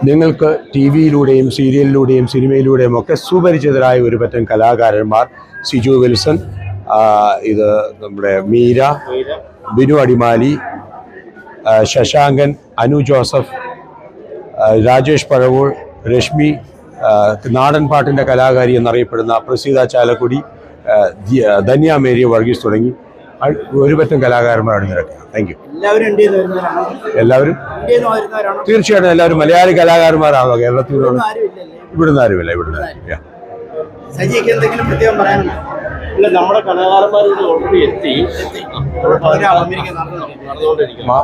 നിങ്ങൾക്ക് ടി വിയിലൂടെയും സീരിയലിലൂടെയും സിനിമയിലൂടെയും ഒക്കെ സുപരിചിതരായ ഒരു പറ്റം കലാകാരന്മാർ, സിജു വിൽസൺ, ഇത് നമ്മുടെ മീര, ബിനു അടിമാലി, ശശാങ്കൻ, അനു ജോസഫ്, രാജേഷ് പഴവൂർ, രശ്മി, നാടൻ പാട്ടിൻ്റെ കലാകാരി എന്നറിയപ്പെടുന്ന പ്രസീത ചാലക്കുടി, ധന്യ മേരി വർഗീസ് തുടങ്ങി ഒരു പറ്റം കലാകാരന്മാർ അണിനിരക്കുക. Thank you. എല്ലാവരും തീർച്ചയായിട്ടും എല്ലാവരും മലയാളി കലാകാരന്മാരാണല്ലോ. കേരളത്തിൽ ഇവിടുന്ന് ആരുമില്ല.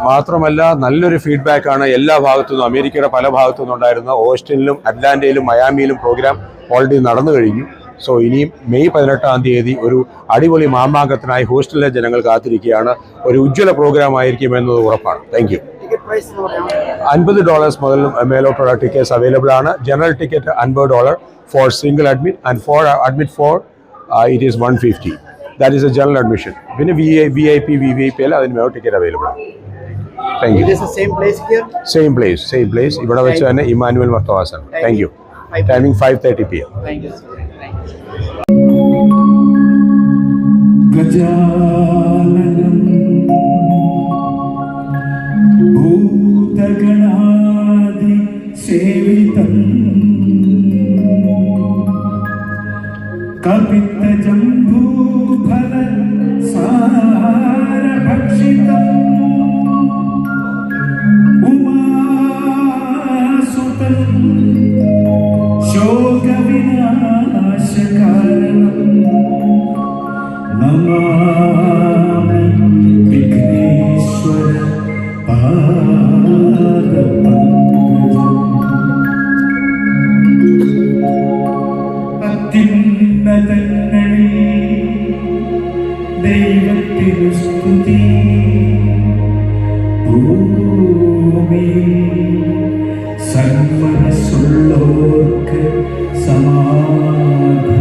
മാത്രമല്ല നല്ലൊരു ഫീഡ്ബാക്കാണ് എല്ലാ ഭാഗത്തു നിന്നും, അമേരിക്കയുടെ പല ഭാഗത്തു നിന്നും ഉണ്ടായിരുന്ന. ഓസ്റ്റിനിലും അറ്റ്ലാന്റയിലും മയാമിയിലും പ്രോഗ്രാം ഓൾറെഡി നടന്നു കഴിഞ്ഞു. സോ ഇനിയും മെയ് 18-ാം തീയതി ഒരു അടിപൊളി മാമാങ്കത്തിനായി ഹോസ്റ്റലിലെ ജനങ്ങൾ കാത്തിരിക്കുകയാണ്. ഒരു ഉജ്ജ്വല പ്രോഗ്രാം ആയിരിക്കും എന്നത് ഉറപ്പാണ്. Thank you. $50 മുതൽ മേലോട്ടുള്ള ടിക്കറ്റ്സ് അവൈലബിൾ ആണ്. General ticket $50 for single admit, and for admit for it is $150. That is a general admission. പിന്നെ VIP എല്ലാം അതിന് മേലോട്ട് ടിക്കറ്റ് അവൈലബിൾ ആണ്. Thank you. സെയിം പ്ലേസ് ഇവിടെ വെച്ച് തന്നെ Immanuel Marthovasan. Thank you. Timing 5:30 PM. ഗജാനനം ഭൂതഗണാദി സേവിതം കപിത്തജംബൂഫല സാരഭക്ഷിതം ഉമാസുതം ശോകവിനാശകാരണം നമാമി വിഘ്നേശ്വര പാദപങ്കജം. അത്യുന്നതങ്ങളിൽ ദൈവത്തിനു സ്തുതി, ഭൂമി സന്മനസ്സുള്ളോർക്ക് സമാധാനം.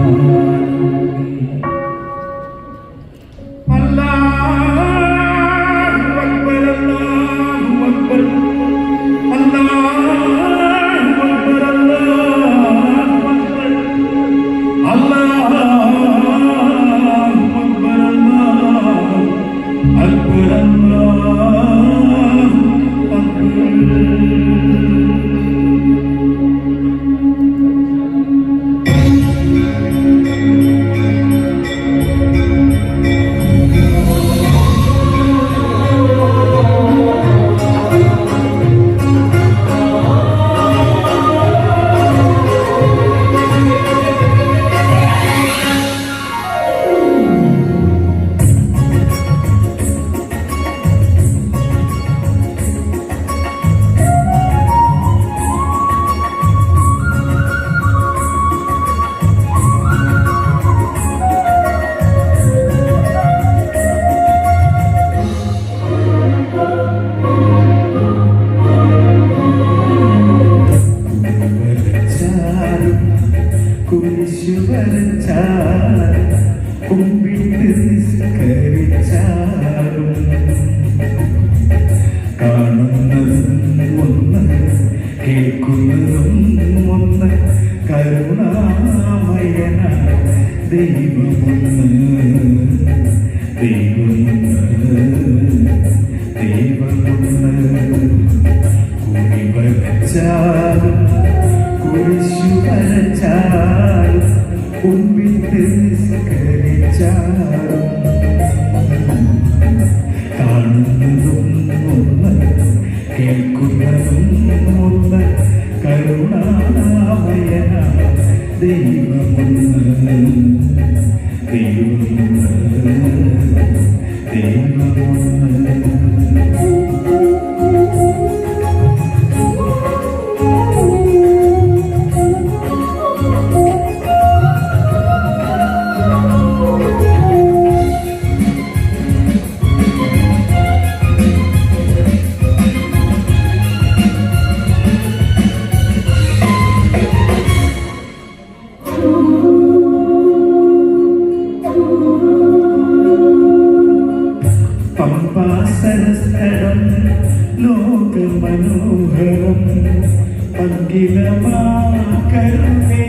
പങ്കിലമാക്കരുതേ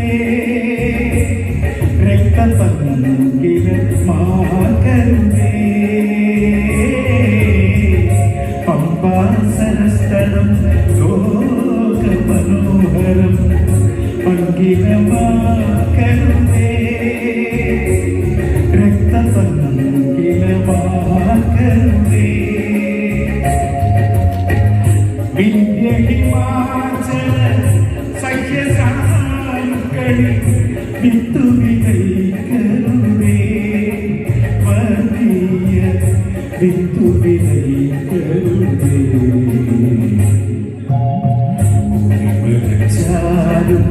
രക്തപങ്കിലമാക്കരുതേ പമ്പാസനസ്ഥലം ലോകമനോഹരം പങ്കിലമാക്കരുതേ രക്തപങ്കിലമാക്കരുതേ വിദ്യഹിമാചല സഖ്യസാനുക്കളിൽ വിത്തുവിതൈക്കരുതേ വർഗീയ വിത്തുവിതൈക്കരുതേ വരച്ചാലും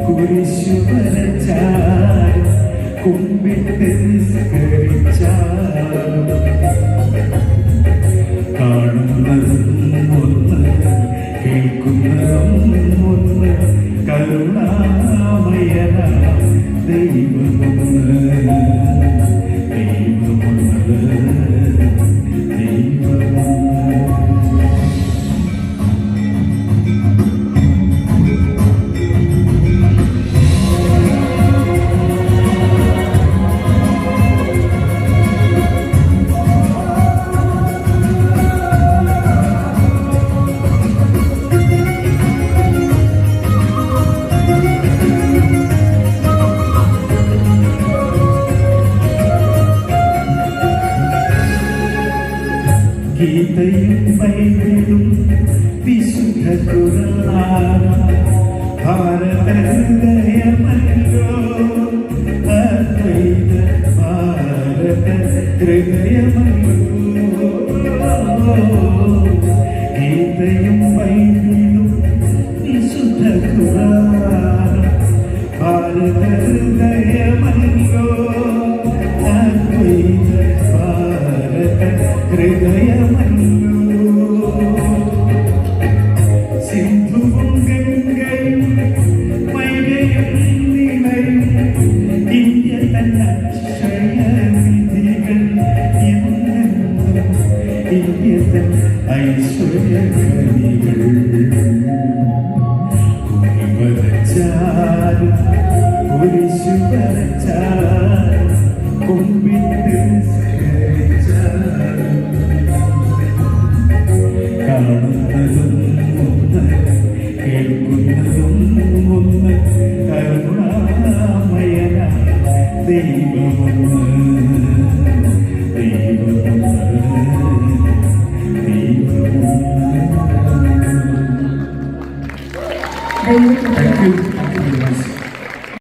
കുരിശു വരച്ചാലും കുമ്പിട്ട് നിസ്കരിച്ചാലും കാണുന്നതും ഒന്ന് കേൾക്കുന്നതും ഒന്ന് കരുണാമയന ദൈവമൊന്ന് ദൈവമൊന്ന് ദൈവമൊന്ന് ഗീതയും ബൈബിളും വിശുദ്ധ ഖുർആനും ഭാരത ഹൃദയമല്ലോ അദ്വൈത ഭാരത ഹൃദയമല്ലോ ഗീതയും ബൈബിളും വിശുദ്ധ ഖുർആനും ഭാരത ഹൃദയമല്ലോ അദ്വൈത ഭാരത ഹൃദയമല്ലോ സിന്ധുവും ഗംഗയും വൈഗയും നിലയും ഇന്ത്യ തന്ന അക്ഷയവിധികൾ എന്നെന്നും ഇന്ത്യ തൻ ഐശ്വര്യകനികൾ വരച്ചാലും കുരിശു വരച്ചാലും കുമ്പിട്ട് കാണുന്നതും ഒന്ന് കേൾക്കുന്നതും ഒന്ന് കരുണാമയന ദൈവമൊന്ന് ദൈവമൊന്ന് ദൈവമൊന്ന്. Thank you.